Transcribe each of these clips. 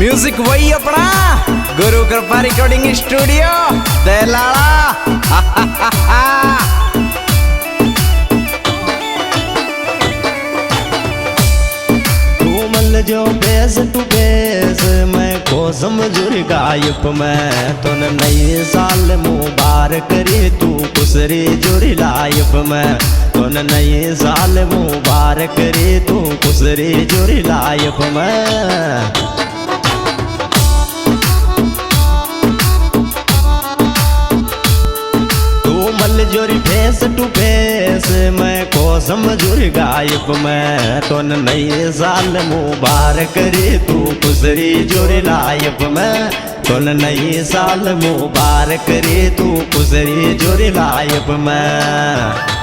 Music वही अपना गुरु कृपा रिकॉर्डिंग स्टूडियो दलाला। जो बेस टू बेस मैं को समझूरी गायब मैं तो नई साल मुबारक रे तू कुसरी जुरी लाइफ में तो नई साल मुबारक रे तू कुसरी जुरी लाइफ में। जोरी फेस टू फेस मैं को समझूरी गायब मैं तो नई साल मुबारक रे तू कुसरी जोरी लाइफ में तो नई साल मुबारक रे तू कुसरी जोरी लाइफ में।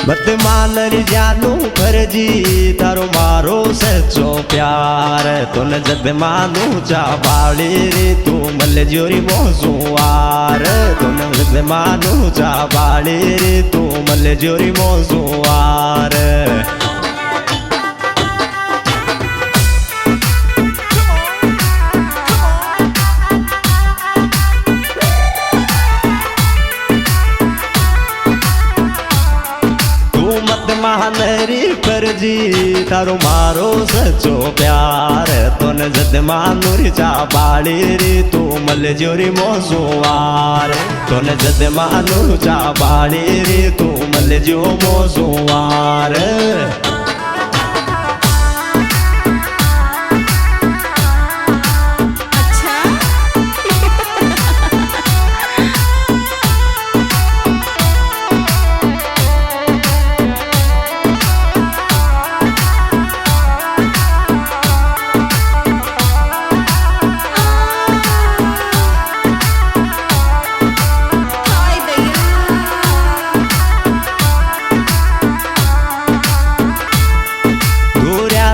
मत मान जानू फर्जी तारो मारो सच्चो प्यार तुन जद मानू चाबाड़ी रे तू मल जोरी मोसुआर तुन जद मानू चाबाड़ी रे तू मल जोरी मोसुआर। महानरी फर्जी तारो मारो सच्चो प्यार तुन जद मानूरी चाबाड़ी रे तू मल जोरी मोसुआर तुन जद मानू चाबाड़ी रे तू मल जो मोसुआर।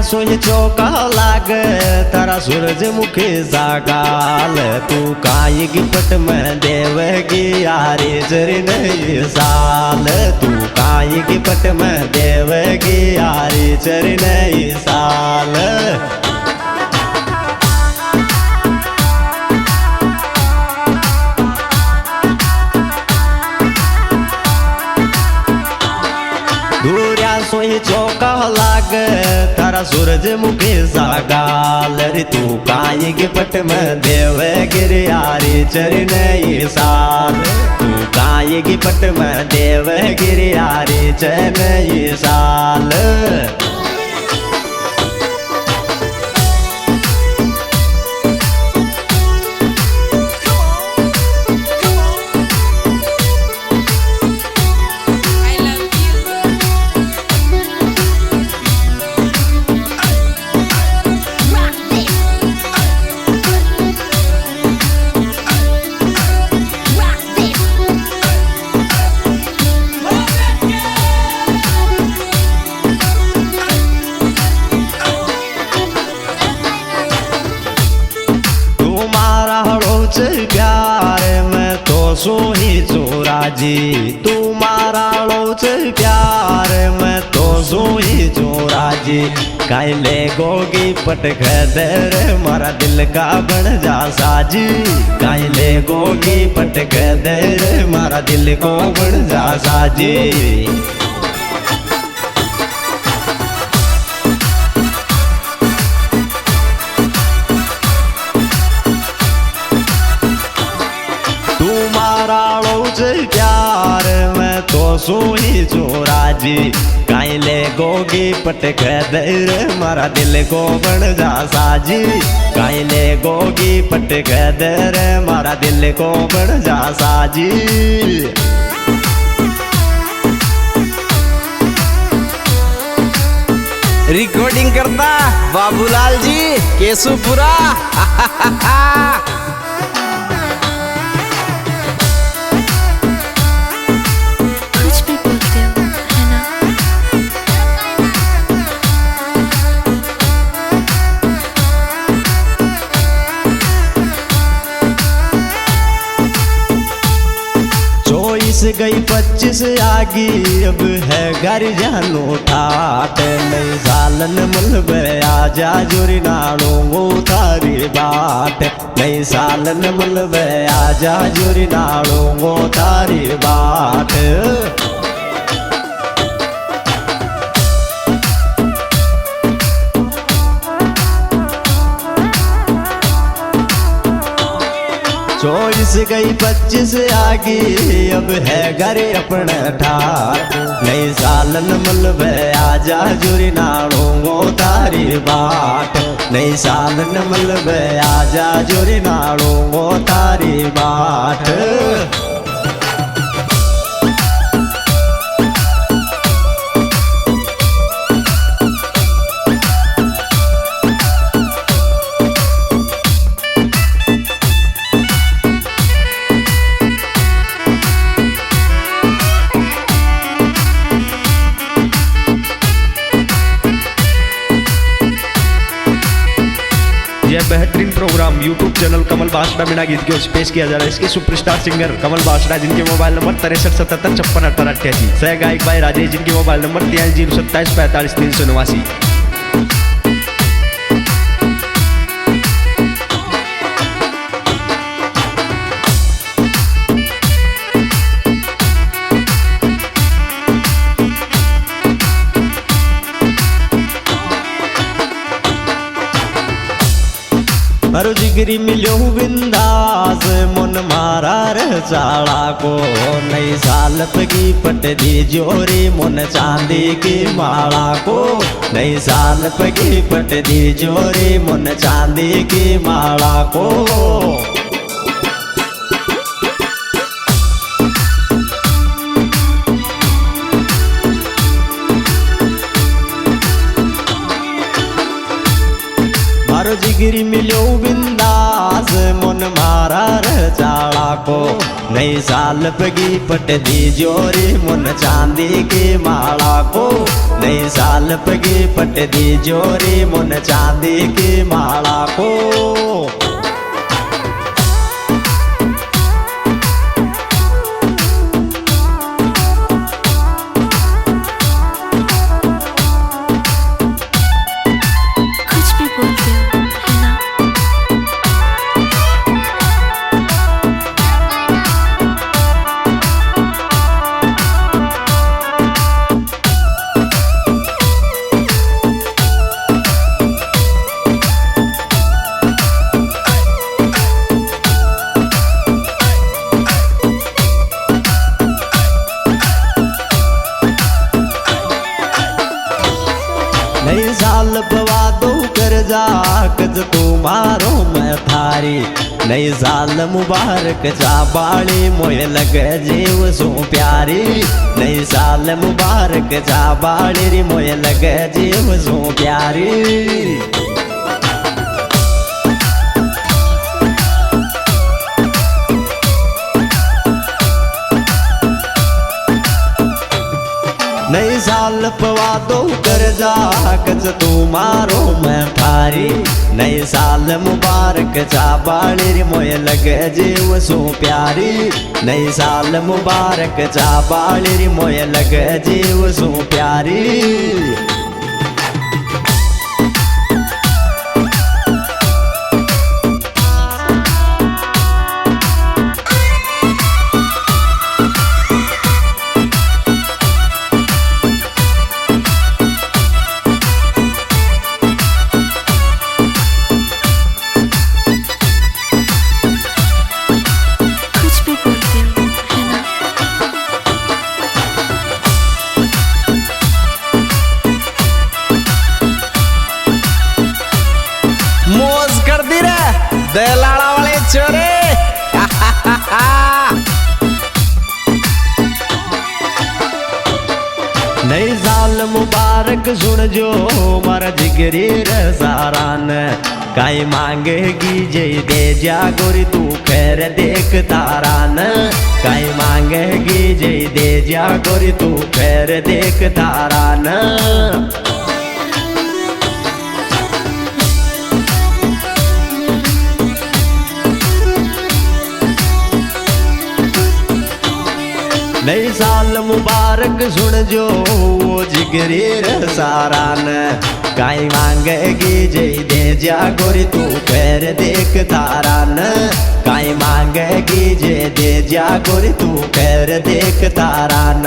सोई चौका लाग तारा सूरज मुखे जागाल तू काई गिफ्ट में देवगी यारे जरी नई साल तू काई गिफ्ट में देवगी यारे जरी नई साल। सोई चौका लाग तारा सूरज मुखे जागाल रे तू काई गिफ्ट में देव गिर यारी चरण ये साल तू काई गिफ्ट में देव गिर यारी चरण ये साल। प्यार में तो सोही चोराजी तू मारा लोच प्यार में तो सोही चोराजी काई ले गोगी पटक दर मारा दिल का बन जा साजी काई ले गोगी पटक दर मारा दिल को बन जा साजी। प्यार में तो सोई चोराजी काई ले गोगी पटक दर मारा दिल को बन जा साजी काई ले गोगी पटक दर मारा दिल को बन जा साजी। रिकॉर्डिंग करता बाबूलाल जी केशुपुरा। कुछ भी बोलते हो है ना। चौबीस गई 25 आगी अब है घर जानो ठाट नई सालन मलबे आजा जोरी नाड़ो वो थारी बाट नई सालन मलबे आजा जोरी नाड़ो वो थारी बाट। चौबीस गई 25 आगी अब है घर अपने ठाट नई सालन मलबे आजा जुरी नाड़ो वो तारी बाट नई सालन मलबे आजा जुरी नाड़ो वो तारी बाट। यह बेहतरीन प्रोग्राम यूट्यूब चैनल कमल बासड़ा बिना गीत के पेश किया जा रहा है। इसके सुपरस्टार सिंगर कमल बासड़ा जिनके मोबाइल नंबर 6377561888। सह गायक भाई राजेश जिनके मोबाइल नंबर 8307745389। मारो जिगरी मिलो बिंदास मन मारा रह चाला को नई साल पगी पट दी जोरी मन चांदी की माला को नई साल पगी पट दी जोरी मन चांदी की माला को। मारो जिगरी मिलो बिंदास मन मारा रह चाला को नई साल पगी पट दी जोरी मन चांदी की माला को नई साल पगी पट दी जोरी मन चांदी की माला को। कुछ भी बोलते हो है ना। नई साल पवा दो कर जा कज तुम्हारो मैं थारी नई साल मुबारक जा बाड़ी मोय लगे जीव सो प्यारी नई साल मुबारक जा बाड़ी री मोय लगे जीव सो प्यारी। नई साल पवा दो कर जा कच तुम्हारो मैं थारी नई साल मुबारक जा बाड़ी मोय लगे जीव सो प्यारी नई साल मुबारक जा बाड़ी मोय लगे जीव सो प्यारी। कुछ भी बोलते हो है ना। मौज कर दी रे दलाड़ा वाले चोरे। नई साल मुबारक मुबारक सुन जो मारा जिगरी रे सारान काई मांगेगी जय दे जा गोरी तू खैर देख तारान काई मांगेगी जय दे जा गोरी तू खैर देख तारान नई साल मुबारक सुन जो वो जिगरी रे सारान काई मांगेगी जय दे जा गोरी तू खैर देख तारान काई मांगेगी जय दे जा गोरी तू खैर देख तारान